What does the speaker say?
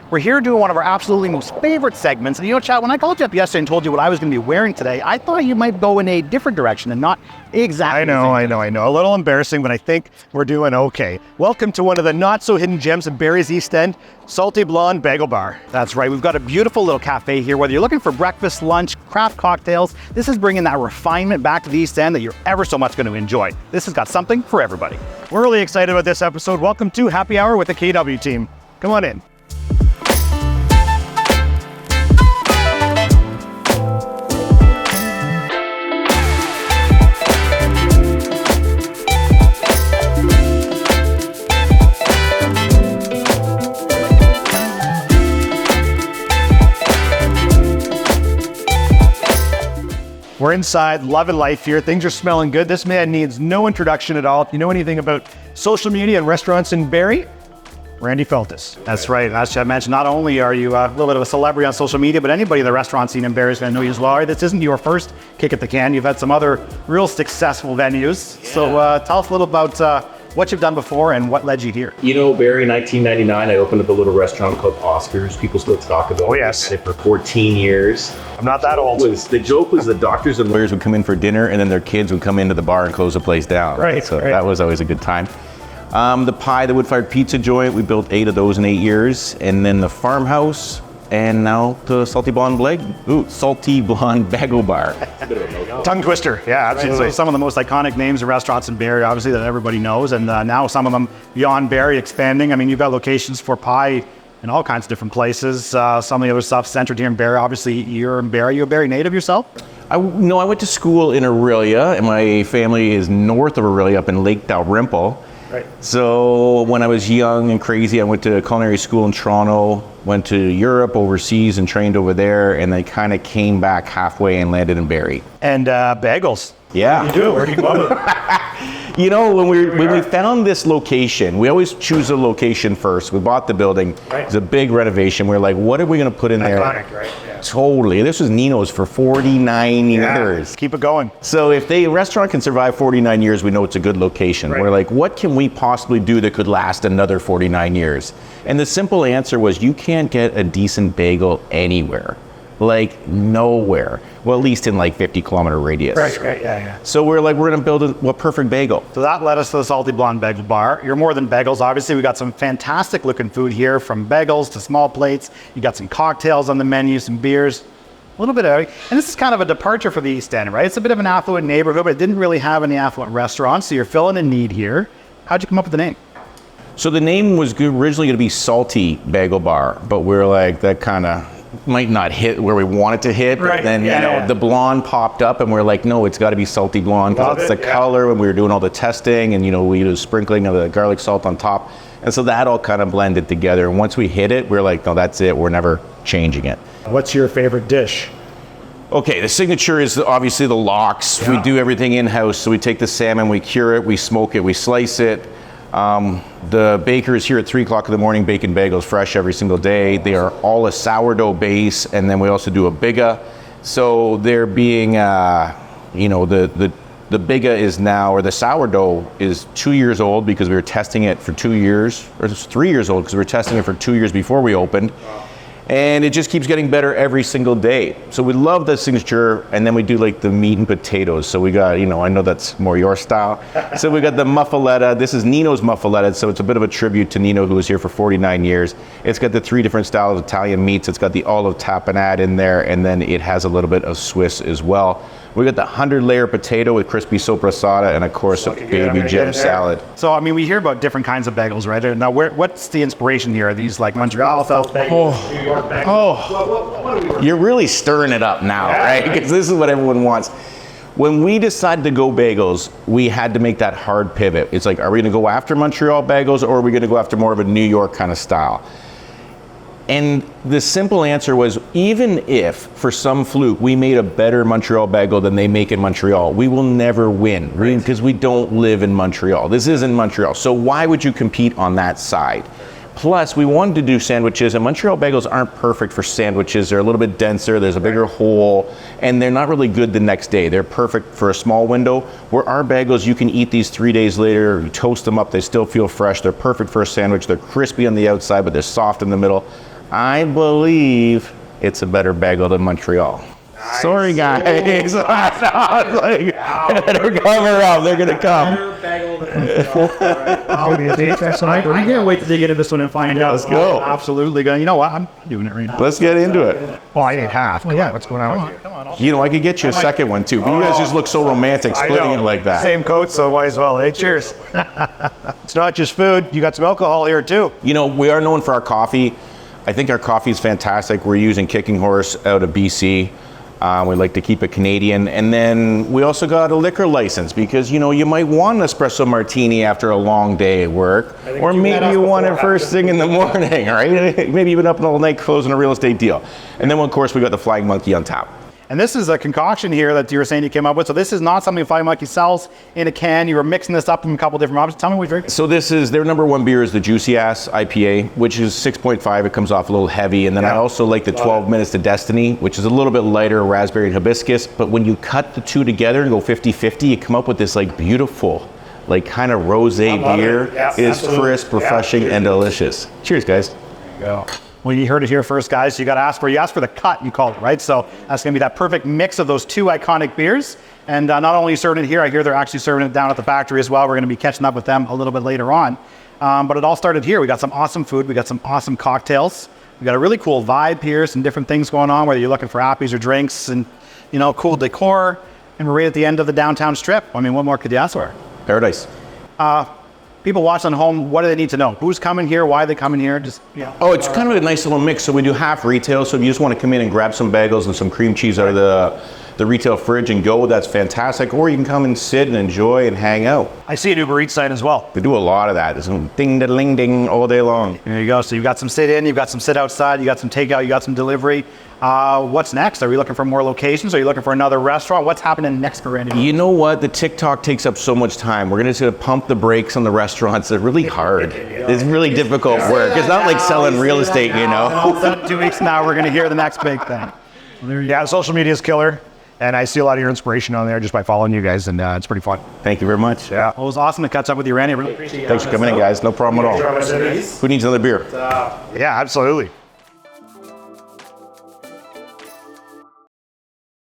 We're here doing one of our absolutely most favorite segments. And you know, Chad, when I called you up yesterday and told you what I was going to be wearing today, I thought you might go in a different direction and not exactly. I know. A little embarrassing, but I think we're doing okay. Welcome to one of the not-so-hidden gems of Barrie's East End, Salty Blonde Bagel Bar. That's right. We've got a beautiful little cafe here. Whether you're looking for breakfast, lunch, craft cocktails, this is bringing that refinement back to the East End that you're ever so much going to enjoy. This has got something for everybody. We're really excited about this episode. Welcome to Happy Hour with the KW team. Come on in. We're inside, loving life here. Things are smelling good. This man needs no introduction at all. If you know anything about social media and restaurants in Barrie, Randy Feltis. That's right. As Chad mentioned, not only are you a little bit of a celebrity on social media, but anybody in the restaurant scene in Barrie is going to know you as well. This isn't your first kick at the can. You've had some other real successful venues. Yeah. So tell us a little about what you've done before and what led you here. You know, Barrie, in 1999, I opened up a little restaurant called Oscars. People still talk about it. Oh, yes. I did it for 14 years. I'm not that old. The joke was the doctors and lawyers would come in for dinner, and then their kids would come into the bar and close the place down. Right. So that was always a good time. The pie, the wood-fired pizza joint, we built 8 of those in 8 years. And then the farmhouse, and now the Salty Blonde Bagel Bar. Tongue twister. Yeah, absolutely. So some of the most iconic names of restaurants in Barrie, obviously, that everybody knows. And now some of them beyond Barrie expanding. I mean, you've got locations for pie in all kinds of different places. Some of the other stuff centered here in Barrie. Obviously, you're in Barrie. You're a Barrie native yourself? No, I went to school in Aurelia, and my family is north of Aurelia up in Lake Dalrymple. Right. So when I was young and crazy, I went to culinary school in Toronto, went to Europe overseas and trained over there, and then kind of came back halfway and landed in Barrie. And bagels. Yeah. You do? Where do you love it? You know, when we found this location, we always choose a location first. We bought the building. Right. It was a big renovation. We're like, what are we going to put in there? Iconic, right? Yeah. Totally. This was Nino's for 49 years. Keep it going. So if a restaurant can survive 49 years, we know it's a good location. Right. We're like, what can we possibly do that could last another 49 years? And the simple answer was, you can't get a decent bagel anywhere. Like nowhere. Well, at least in like 50-kilometer radius. Right, yeah. So we're like, we're gonna build a perfect bagel. So that led us to the Salty Blonde Bagel Bar. You're more than bagels, obviously. We got some fantastic looking food here, from bagels to small plates. You got some cocktails on the menu, some beers, a little bit of everything. And this is kind of a departure for the East End, right? It's a bit of an affluent neighborhood, but it didn't really have any affluent restaurants, so you're filling a need here. How'd you come up with the name? So the name was originally gonna be Salty Bagel Bar, but we're like, that kind of might not hit where we want it to hit. Right. But then the blonde popped up, and we're like, no, it's got to be salty blonde. It's the color. When we were doing all the testing, and we do sprinkling of the garlic salt on top, and so that all kind of blended together. And once we hit it, we're like, no, that's it. We're never changing it. What's your favorite dish? Okay, the signature is obviously the lox. Yeah. We do everything in-house. So we take the salmon, we cure it, we smoke it, we slice it. The baker is here at 3 o'clock in the morning baking bagels fresh every single day. They are all a sourdough base, and then we also do a biga. So they're being, the biga is now, or the sourdough is 2 years old because we were testing it for 2 years, or it's 3 years old because we were testing it for 2 years before we opened. And it just keeps getting better every single day. So we love the signature, and then we do like the meat and potatoes. So we got, I know that's more your style. So we got the muffaletta. This is Nino's muffaletta, so it's a bit of a tribute to Nino, who was here for 49 years. It's got the 3 different styles of Italian meats. It's got the olive tapenade in there, and then it has a little bit of Swiss as well. We got the 100-layer potato with crispy sopressata, and of course a baby gem salad. So, I mean, we hear about different kinds of bagels, right? Now, what's the inspiration here? Are these like Montreal South bagels, New York bagels? Oh, you're really stirring it up now, right? Because this is what everyone wants. When we decided to go bagels, we had to make that hard pivot. It's like, are we gonna go after Montreal bagels, or are we gonna go after more of a New York kind of style? And the simple answer was, even if, for some fluke, we made a better Montreal bagel than they make in Montreal, we will never win, because we don't live in Montreal. This isn't Montreal. So why would you compete on that side? Plus, we wanted to do sandwiches, and Montreal bagels aren't perfect for sandwiches. They're a little bit denser, there's a bigger hole, and they're not really good the next day. They're perfect for a small window, where our bagels, you can eat these 3 days later, you toast them up, they still feel fresh, they're perfect for a sandwich, they're crispy on the outside, but they're soft in the middle. I believe it's a better bagel than Montreal. Nice. Sorry, guys. They're coming up. They're going to come. I can't wait to dig into this one and find out. Let's go. Absolutely. You know what? I'm doing it right now. Let's get into it. Well, I ate half. Well, yeah, what's going on with you? You know, I could get you a second one, too. But you guys just look so romantic splitting it like that. Same coat, so might as well. Hey, cheers. It's not just food. You got some alcohol here, too. You know, we are known for our coffee. I think our coffee is fantastic. We're using Kicking Horse out of BC. We like to keep it Canadian. And then we also got a liquor license because, you know, you might want an espresso martini after a long day at work. Or maybe you want it first thing in the morning, right? Maybe you've been up all night closing a real estate deal. And then, of course, we got the Flying Monkey on tap. And this is a concoction here that you were saying you came up with. So this is not something Flying Monkey sells in a can. You were mixing this up from a couple different options. Tell me what you're drinking. So this is, their number one beer is the Juicy Ass IPA, which is 6.5. It comes off a little heavy. And then I also like the 12 Minutes to Destiny, which is a little bit lighter, raspberry and hibiscus. But when you cut the two together and go 50-50, you come up with this like beautiful, like kind of rosé beer. It is crisp, refreshing, and delicious. Cheers, guys. There you go. Well, you heard it here first, guys. So you got to ask for the cut, you call it, right? So that's going to be that perfect mix of those two iconic beers. And not only serving it here, I hear they're actually serving it down at the factory as well. We're going to be catching up with them a little bit later on. But it all started here. We got some awesome food. We got some awesome cocktails. We got a really cool vibe here, some different things going on, whether you're looking for appies or drinks and, you know, cool decor. And we're right at the end of the downtown strip. I mean, what more could you ask for? Paradise. People watching at home, what do they need to know? Who's coming here? Why are they coming here? Just Oh, it's kind of a nice little mix. So we do half retail. So if you just want to come in and grab some bagels and some cream cheese out of the retail fridge and go, that's fantastic. Or you can come and sit and enjoy and hang out. I see an Uber Eats sign as well. We do a lot of that. There's some ding-da-ling-ding all day long. There you go. So you've got some sit in, you've got some sit outside, you got some takeout, you got some delivery. What's next? Are we looking for more locations? Are you looking for another restaurant? What's happening next for Randy? You know what? The TikTok takes up so much time. We're going to pump the brakes on the restaurants. They're really hard. It's really difficult work. It's not like selling real estate, you know. All of a sudden, 2 weeks from now, we're going to hear the next big thing. Yeah, social media is killer. And I see a lot of your inspiration on there just by following you guys, and it's pretty fun. Thank you very much. Yeah. Well, it was awesome to catch up with you, Randy. I really appreciate it. Thanks for coming in, guys. No problem at all. Who needs another beer? Yeah, absolutely.